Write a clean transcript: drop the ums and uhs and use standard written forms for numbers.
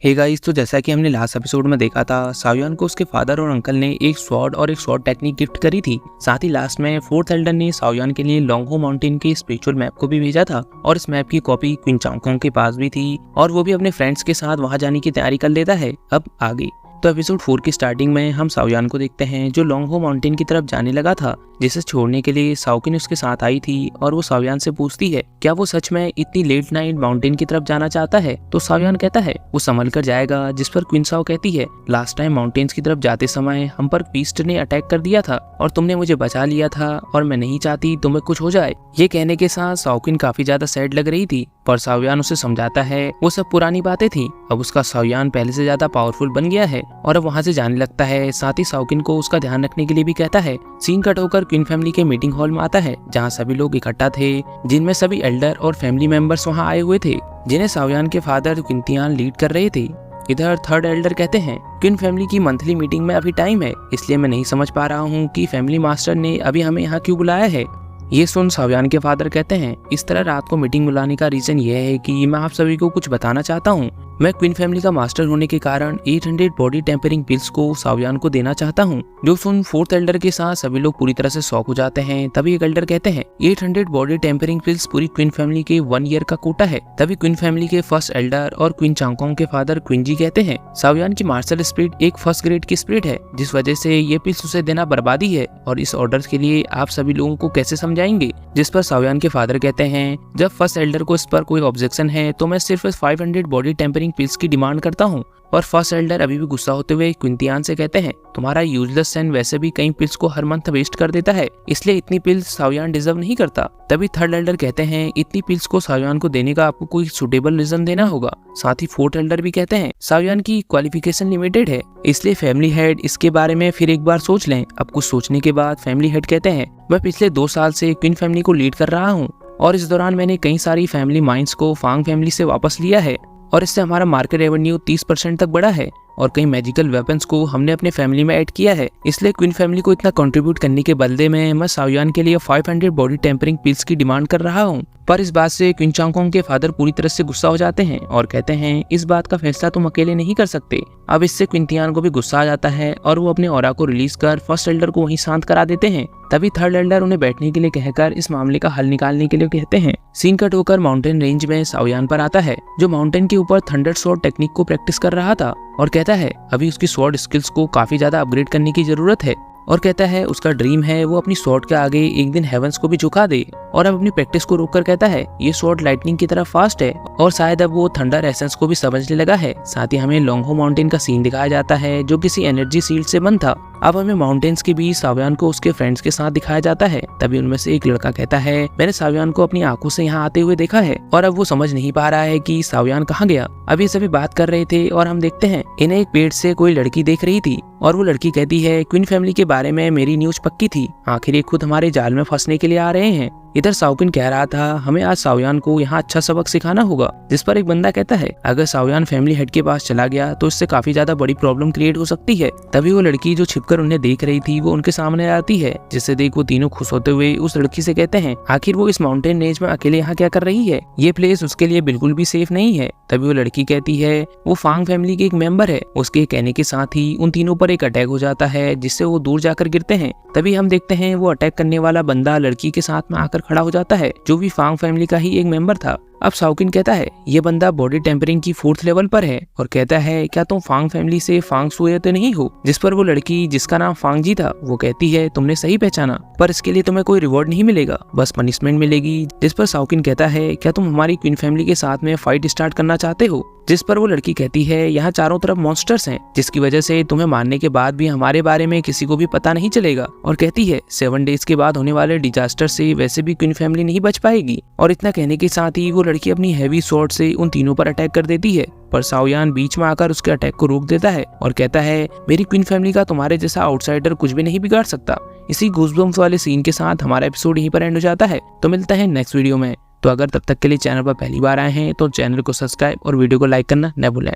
Hey guys, तो जैसा कि हमने लास्ट एपिसोड में देखा था, साओयान को उसके फादर और अंकल ने एक स्वॉर्ड और एक शॉर्ट टेक्निक गिफ्ट करी थी। साथ ही लास्ट में फोर्थ एल्डर ने साओयान के लिए लॉन्गहो माउंटेन के स्पिरिचुअल मैप को भी भेजा था और इस मैप की कॉपी क्वीन चांगकोंग के पास भी थी और वो भी अपने फ्रेंड्स के साथ वहां जाने की तैयारी कर लेता है। अब आगे तो एपिसोड 4 की स्टार्टिंग में हम साओयान को देखते हैं जो लॉन्गहो माउंटेन की तरफ जाने लगा था, जिसे छोड़ने के लिए साओकिन उसके साथ आई थी और वो साओयान से पूछती है क्या वो सच में इतनी लेट नाइट माउंटेन की तरफ जाना चाहता है। तो साओयान कहता है वो संभल कर जाएगा, जिस पर क्वीन साओ कहती है लास्ट टाइम माउंटेन्स की तरफ जाते समय हम पर बीस्ट ने अटैक कर दिया था और तुमने मुझे बचा लिया था और मैं नहीं चाहती तुम्हें कुछ हो जाए। ये कहने के साथ साओकिन काफी ज्यादा सैड लग रही थी, पर साओयान उसे समझाता है वो सब पुरानी बातें थी, अब उसका साओयान पहले से ज्यादा पावरफुल बन गया है और अब वहाँ से जाने लगता है। साथ ही साओकिन को उसका ध्यान रखने के लिए भी कहता है। सीन कट होकर क्वीन फैमिली के मीटिंग हॉल में आता है जहाँ सभी लोग इकट्ठा थे, जिनमें सभी एल्डर और फैमिली मेंबर्स वहाँ आए हुए थे, जिन्हें साओयान के फादर क्विंतियान लीड कर रहे थे। इधर थर्ड एल्डर कहते हैं क्वीन फैमिली की मंथली मीटिंग में अभी टाइम है, इसलिए मैं नहीं समझ पा रहा हूँ कि फैमिली मास्टर ने अभी हमें यहाँ क्यों बुलाया है। ये सुन साओयान के फादर कहते हैं इस तरह रात को मीटिंग बुलाने का रीजन ये है कि मैं आप सभी को कुछ बताना चाहता हूँ। मैं क्वीन फैमिली का मास्टर होने के कारण 800 बॉडी टेम्परिंग पिल्स को साओयान को देना चाहता हूँ। जो सुन फोर्थ एल्डर के साथ सभी लोग पूरी तरह से शॉक हो जाते हैं। तभी एक एल्डर कहते हैं 800 बॉडी टेम्परिंग पिल्स पूरी क्वीन फैमिली के 1 ईयर का कोटा है। तभी क्वीन फैमिली के फर्स्ट एल्डर और क्वीन चांगकोंग के फादर क्विंजी कहते हैं साओयान की मार्शल स्पिरिट एक फर्स्ट ग्रेड की स्पिरिट है, जिस वजह से ये पिल्स उसे देना बर्बादी है और इस ऑर्डर के लिए आप सभी लोगों को कैसे समझाएंगे। जिस पर साओयान के फादर कहते हैं जब फर्स्ट एल्डर को इस पर कोई ऑब्जेक्शन है तो मैं सिर्फ 500 बॉडी टेम्परिंग पिल्स की डिमांड करता हूँ। और फर्स्ट एल्डर अभी भी गुस्सा होते हुए क्विंतियान से कहते हैं तुम्हारा यूजलेस सन वैसे भी कई पिल्स को हर मंथ वेस्ट कर देता है, इसलिए इतनी पिल्स साओयान डिजर्व नहीं करता। तभी थर्ड एल्डर कहते हैं इतनी पिल्स को साओयान को देने का आपको कोई सुटेबल रीजन देना होगा। साथ ही फोर्थ एल्डर भी कहते हैं साओयान की क्वालिफिकेशन लिमिटेड है, इसलिए फैमिली हेड इसके बारे में फिर एक बार सोच लें। अब कुछ सोचने के बाद फैमिली हेड कहते हैं मैं पिछले 2 साल से क्वीन फैमिली को लीड कर रहा हूँ और इस दौरान मैंने कई सारी फैमिली माइंस को फांग फैमिली से वापस लिया है और इससे हमारा मार्केट रेवेन्यू 30% तक बढ़ा है और कई मैजिकल वेपन्स को हमने अपने फैमिली में ऐड किया है। इसलिए क्वीन फैमिली को इतना कंट्रीब्यूट करने के बदले में मैं साओयान के लिए 500 बॉडी टेम्परिंग पिल्स की डिमांड कर रहा हूँ। पर इस बात से क्वीन चांगकोंग के फादर पूरी तरह से गुस्सा हो जाते हैं और कहते हैं इस बात का फैसला तुम अकेले नहीं कर सकते। अब इससे क्विंतियान को भी गुस्सा आ जाता है और वो अपने ऑरा को रिलीज कर फर्स्ट एल्डर को वहीं शांत करा देते हैं। तभी थर्ड एल्डर उन्हें बैठने के लिए कहकर इस मामले का हल निकालने के लिए कहते हैं। सीन कट होकर माउंटेन रेंज में साओयान पर आता है जो माउंटेन के ऊपर थंडर स्वॉर्ड टेक्निक को प्रैक्टिस कर रहा था और कहता है अभी उसकी स्वॉर्ड स्किल्स को काफी ज्यादा अपग्रेड करने की जरूरत है और कहता है उसका ड्रीम है वो अपनी स्वॉर्ड के आगे एक दिन हेवंस को भी झुका दे। और अब अपनी प्रैक्टिस को रोककर कहता है ये स्वॉर्ड लाइटनिंग की तरह फास्ट है और शायद अब वो थंडर एसेंस को भी समझने लगा है। साथ ही हमें लॉन्गहो माउंटेन का सीन दिखाया जाता है जो किसी एनर्जी सील्ड से बंद था। अब हमें माउंटेन्स के बीच साओयान को उसके फ्रेंड्स के साथ दिखाया जाता है। तभी उनमें से एक लड़का कहता है मैंने साओयान को अपनी आंखों से यहाँ आते हुए देखा है और अब वो समझ नहीं पा रहा है कि साओयान कहाँ गया। अभी सभी बात कर रहे थे और हम देखते हैं इन्हें एक पेड़ से कोई लड़की देख रही थी और वो लड़की कहती है क्वीन फैमिली के बारे में मेरी न्यूज पक्की थी, आखिर ये खुद हमारे जाल में फंसने के लिए आ रहे हैं। इधर साओकिन कह रहा था हमें आज साओयान को यहाँ अच्छा सबक सिखाना होगा, जिस पर एक बंदा कहता है अगर साओयान फैमिली हेड के पास चला गया तो इससे काफी ज्यादा बड़ी प्रॉब्लम क्रिएट हो सकती है। तभी वो लड़की जो छिपकर उन्हें देख रही थी वो उनके सामने आती है, जिसे देख वो तीनों खुश होते हुए उस लड़की से कहते हैं आखिर वो इस माउंटेन रेंज में अकेले यहाँ क्या कर रही है, ये प्लेस उसके लिए बिल्कुल भी सेफ नहीं है। तभी वो लड़की कहती है वो फांग फैमिली की एक मेंबर है। उसके कहने के साथ ही उन तीनों पर एक अटैक हो जाता है जिससे वो दूर जाकर गिरते हैं। तभी हम देखते हैं वो अटैक करने वाला बंदा लड़की के साथ में आकर खड़ा हो जाता है जो भी फांग फैमिली का ही एक मेंबर था। अब साओकिन कहता है ये बंदा बॉडी टेम्परिंग की 4th लेवल पर है और कहता है क्या तुम फांग फैमिली से फांग सुए तो नहीं हो। जिस पर वो लड़की जिसका नाम फांग जी था वो कहती है तुमने सही पहचाना, पर इसके लिए तुम्हें कोई रिवॉर्ड नहीं मिलेगा, बस पनिशमेंट मिलेगी। जिस पर साओकिन कहता है क्या तुम हमारी क्वीन फैमिली के साथ में फाइट स्टार्ट करना चाहते हो। जिस पर वो लड़की कहती है यहाँ चारों तरफ मॉन्स्टर्स हैं, जिसकी वजह से तुम्हें मारने के बाद भी हमारे बारे में किसी को भी पता नहीं चलेगा। और कहती है 7 डेज के बाद होने वाले डिजास्टर से वैसे भी क्वीन फैमिली नहीं बच पाएगी। और इतना कहने के साथ ही वो लड़की अपनी हैवी स्वॉर्ड से उन तीनों पर अटैक कर देती है, पर साओयान बीच में आकर उसके अटैक को रोक देता है और कहता है मेरी क्वीन फैमिली का तुम्हारे जैसा आउटसाइडर कुछ भी नहीं बिगाड़ सकता। इसी गूज़बम्प्स वाले सीन के साथ हमारा एपिसोड यहीं पर एंड हो जाता है। तो मिलता है नेक्स्ट वीडियो में। तो अगर तब तक के लिए चैनल पर पहली बार आए हैं तो चैनल को सब्सक्राइब और वीडियो को लाइक करना न भूलें।